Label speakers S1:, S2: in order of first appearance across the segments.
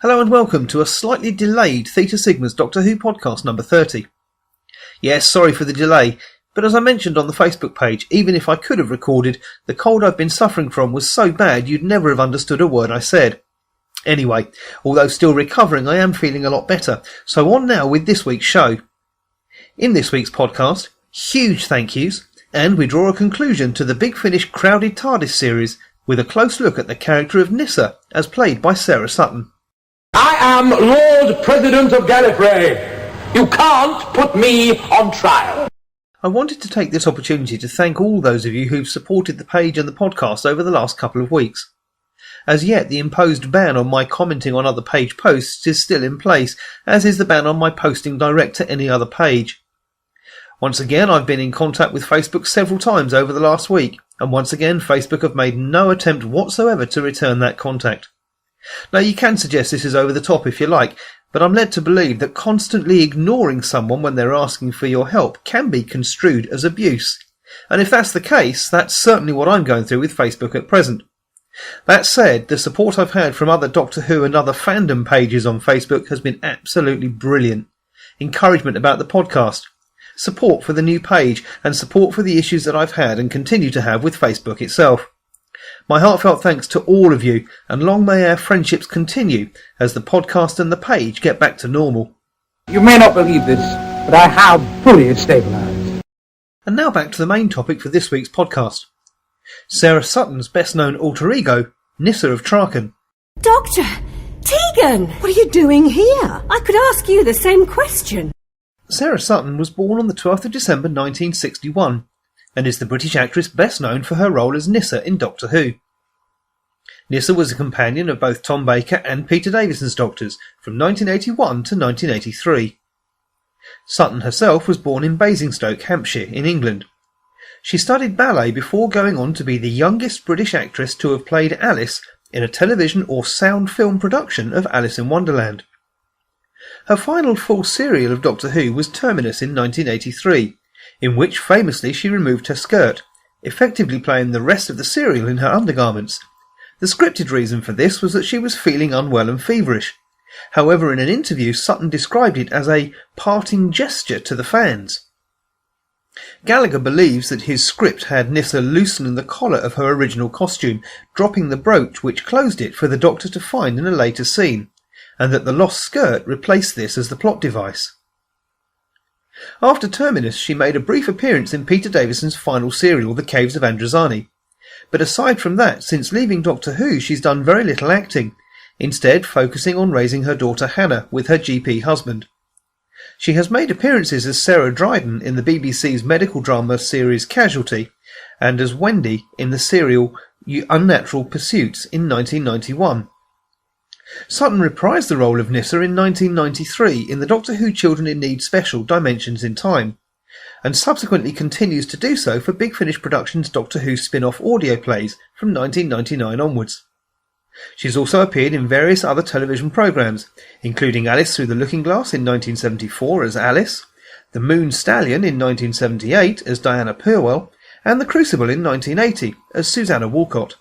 S1: Hello and welcome to a slightly delayed Theta Sigma's Doctor Who podcast number 30. Yes, sorry for the delay, but as I mentioned on the Facebook page, even if I could have recorded, the cold I've been suffering from was so bad you'd never have understood a word I said. Anyway, although still recovering, I am feeling a lot better, so on now with this week's show. In this week's podcast, huge thank yous, and we draw a conclusion to the Big Finish Crowded Tardis series with a close look at the character of Nyssa, as played by Sarah Sutton.
S2: I am Lord President of Gallifrey. You can't put me on trial.
S1: I wanted to take this opportunity to thank all those of you who've supported the page and the podcast over the last couple of weeks. As yet, the imposed ban on my commenting on other page posts is still in place, as is the ban on my posting direct to any other page. Once again, I've been in contact with Facebook several times over the last week, and once again Facebook have made no attempt whatsoever to return that contact. Now, you can suggest this is over the top if you like, but I'm led to believe that constantly ignoring someone when they're asking for your help can be construed as abuse. And if that's the case, that's certainly what I'm going through with Facebook at present. That said, the support I've had from other Doctor Who and other fandom pages on Facebook has been absolutely brilliant. Encouragement about the podcast, support for the new page, and support for the issues that I've had and continue to have with Facebook itself. My heartfelt thanks to all of you, and long may our friendships continue as the podcast and the page get back to normal.
S2: You may not believe this, but I have fully stabilized.
S1: And now back to the main topic for this week's podcast. Sarah Sutton's best-known alter ego, Nyssa of Traken.
S3: Doctor! Tegan! What are you doing here? I could ask you the same question.
S1: Sarah Sutton was born on the 12th of December 1961, and is the British actress best known for her role as Nyssa in Doctor Who. Nyssa was a companion of both Tom Baker and Peter Davison's Doctors from 1981 to 1983. Sutton herself was born in Basingstoke, Hampshire, in England. She studied ballet before going on to be the youngest British actress to have played Alice in a television or sound film production of Alice in Wonderland. Her final full serial of Doctor Who was Terminus in 1983, in which famously she removed her skirt, effectively playing the rest of the serial in her undergarments. The scripted reason for this was that she was feeling unwell and feverish. However, in an interview, Sutton described it as a parting gesture to the fans. Gallagher believes that his script had Nyssa loosen the collar of her original costume, dropping the brooch which closed it for the Doctor to find in a later scene, and that the lost skirt replaced this as the plot device. After Terminus, she made a brief appearance in Peter Davison's final serial, The Caves of Androzani. But aside from that, since leaving Doctor Who, she's done very little acting, instead focusing on raising her daughter Hannah with her GP husband. She has made appearances as Sarah Dryden in the BBC's medical drama series Casualty, and as Wendy in the serial Unnatural Pursuits in 1991. Sutton reprised the role of Nyssa in 1993 in the Doctor Who Children in Need special Dimensions in Time, and subsequently continues to do so for Big Finish Productions' Doctor Who spin-off audio plays from 1999 onwards. She's also appeared in various other television programmes, including Alice Through the Looking Glass in 1974 as Alice, The Moon Stallion in 1978 as Diana Purwell, and The Crucible in 1980 as Susanna Walcott.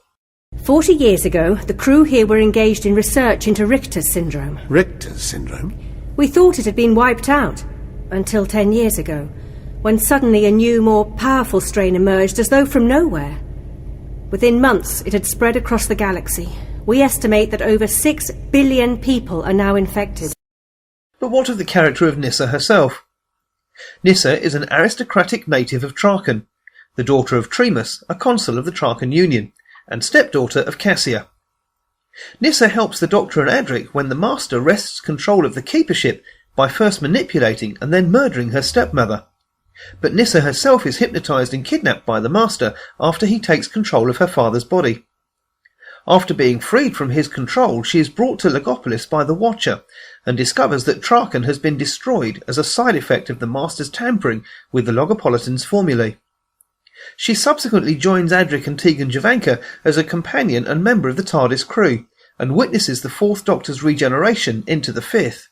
S3: 40 years ago, the crew here were engaged in research into Richter's syndrome.
S4: Richter's syndrome?
S3: We thought it had been wiped out, until 10 years ago, when suddenly a new, more powerful strain emerged as though from nowhere. Within months, it had spread across the galaxy. We estimate that over 6 billion people are now infected.
S1: But what of the character of Nyssa herself? Nyssa is an aristocratic native of Traken, the daughter of Tremus, a consul of the Traken Union, and stepdaughter of Cassia. Nyssa helps the Doctor and Adric when the Master wrests control of the Keepership by first manipulating and then murdering her stepmother. But Nyssa herself is hypnotised and kidnapped by the Master after he takes control of her father's body. After being freed from his control, she is brought to Legopolis by the Watcher and discovers that Traken has been destroyed as a side effect of the Master's tampering with the Logopolitan's formulae. She subsequently joins Adric and Tegan Jovanka as a companion and member of the TARDIS crew, and witnesses the Fourth Doctor's regeneration into the Fifth.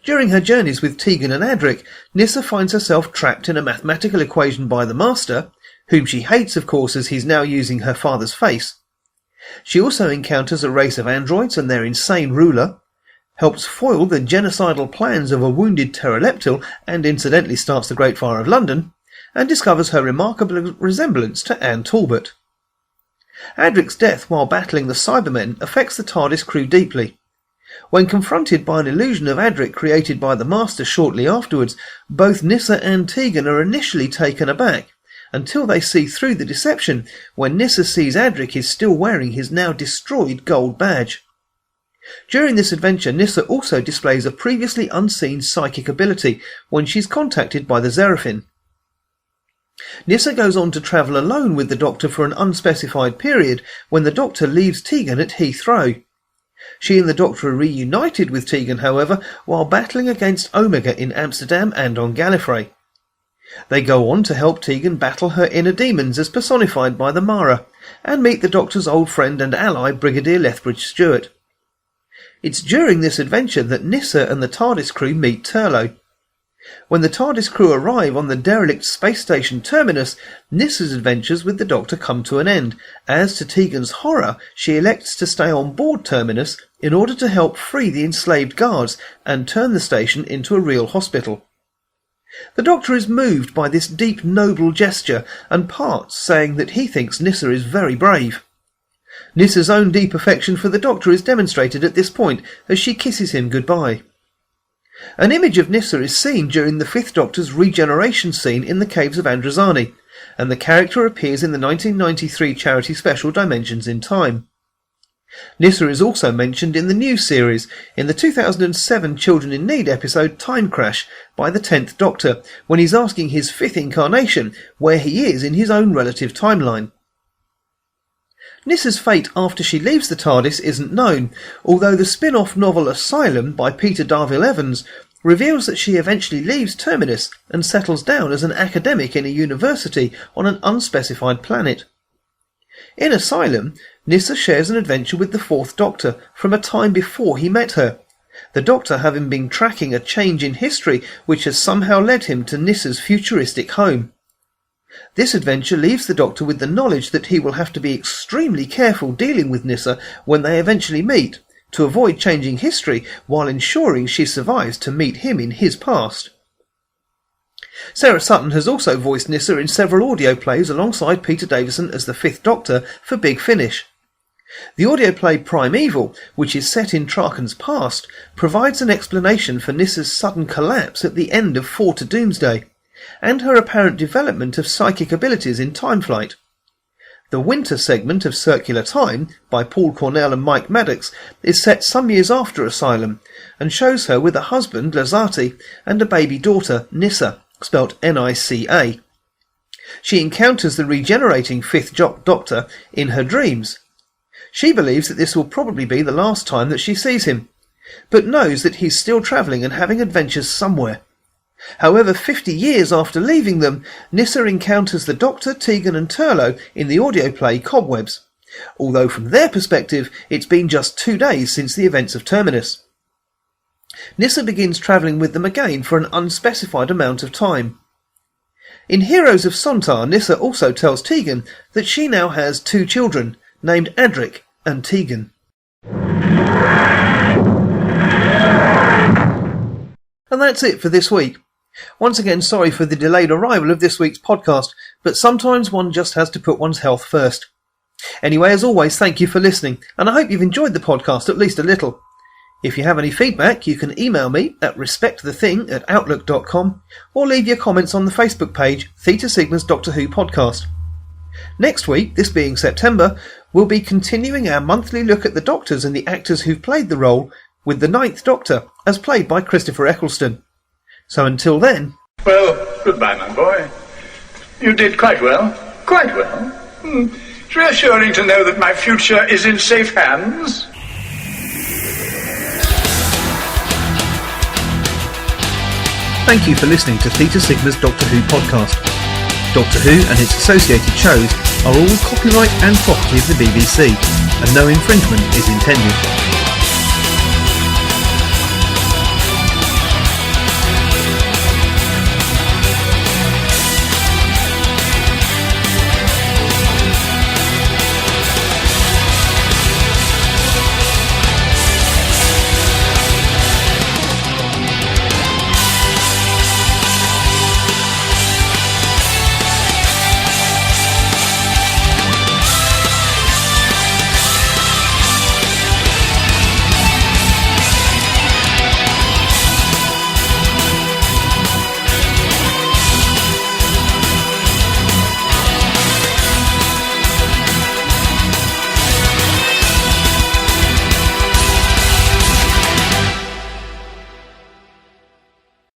S1: During her journeys with Tegan and Adric, Nyssa finds herself trapped in a mathematical equation by the Master, whom she hates of course as he's now using her father's face, She also encounters a race of androids and their insane ruler, helps foil the genocidal plans of a wounded pteroleptil and incidentally starts the Great Fire of London, and discovers her remarkable resemblance to Anne Talbot. Adric's death while battling the Cybermen affects the TARDIS crew deeply. When confronted by an illusion of Adric created by the Master shortly afterwards, both Nyssa and Tegan are initially taken aback, until they see through the deception when Nyssa sees Adric is still wearing his now destroyed gold badge. During this adventure, Nyssa also displays a previously unseen psychic ability when she's contacted by the Xeraphim. Nyssa goes on to travel alone with the Doctor for an unspecified period when the Doctor leaves Tegan at Heathrow. She and the Doctor are reunited with Tegan, however, while battling against Omega in Amsterdam and on Gallifrey. They go on to help Tegan battle her inner demons as personified by the Mara, and meet the Doctor's old friend and ally Brigadier Lethbridge Stewart. It's during this adventure that Nyssa and the TARDIS crew meet Turlough. When the TARDIS crew arrive on the derelict space station terminus, Nyssa's adventures with the Doctor come to an end, as to Tegan's horror she elects to stay on board terminus in order to help free the enslaved guards and turn the station into a real hospital. The Doctor is moved by this deep noble gesture and parts, saying that he thinks Nyssa is very brave. Nyssa's own deep affection for the Doctor is demonstrated at this point as she kisses him goodbye. An image of Nyssa is seen during the Fifth Doctor's regeneration scene in the Caves of Androzani, and the character appears in the 1993 charity special Dimensions in Time. Nyssa is also mentioned in the new series, in the 2007 Children in Need episode Time Crash by the 10th Doctor, when he's asking his fifth incarnation where he is in his own relative timeline. Nyssa's fate after she leaves the TARDIS isn't known, although the spin-off novel Asylum by Peter Darvill Evans reveals that she eventually leaves Terminus and settles down as an academic in a university on an unspecified planet. In Asylum, Nyssa shares an adventure with the Fourth Doctor from a time before he met her, the Doctor having been tracking a change in history which has somehow led him to Nyssa's futuristic home. This adventure leaves the Doctor with the knowledge that he will have to be extremely careful dealing with Nyssa when they eventually meet, to avoid changing history while ensuring she survives to meet him in his past. Sarah Sutton has also voiced Nyssa in several audio plays alongside Peter Davison as the Fifth Doctor for Big Finish. The audio play Primeval, which is set in Traken's past, provides an explanation for Nyssa's sudden collapse at the end of 4 to Doomsday, and her apparent development of psychic abilities in time flight. The winter segment of Circular Time, by Paul Cornell and Mike Maddox, is set some years after Asylum, and shows her with a husband, Lazati, and a baby daughter, Nyssa, spelt N-I-C-A. She encounters the regenerating Fifth Doctor in her dreams. She believes that this will probably be the last time that she sees him, but knows that he's still travelling and having adventures somewhere. However, 50 years after leaving them, Nyssa encounters the Doctor, Tegan and Turlough in the audio play Cobwebs, although from their perspective it's been just 2 days since the events of Terminus. Nyssa begins travelling with them again for an unspecified amount of time. In Heroes of Sontar, Nyssa also tells Tegan that she now has 2 children, named Adric and Tegan. And that's it for this week. Once again, sorry for the delayed arrival of this week's podcast, but sometimes one just has to put one's health first. Anyway, as always, thank you for listening, and I hope you've enjoyed the podcast at least a little. If you have any feedback, you can email me at respectthething@outlook.com, or leave your comments on the Facebook page, Theta Sigma's Doctor Who podcast. Next week, this being September, we'll be continuing our monthly look at the Doctors and the actors who've played the role, with the 9th Doctor, as played by Christopher Eccleston. So until then...
S4: Well, goodbye, my boy. You did quite well. Quite well. It's reassuring to know that my future is in safe hands.
S1: Thank you for listening to Theta Sigma's Doctor Who podcast. Doctor Who and its associated shows are all copyright and property of the BBC, and no infringement is intended.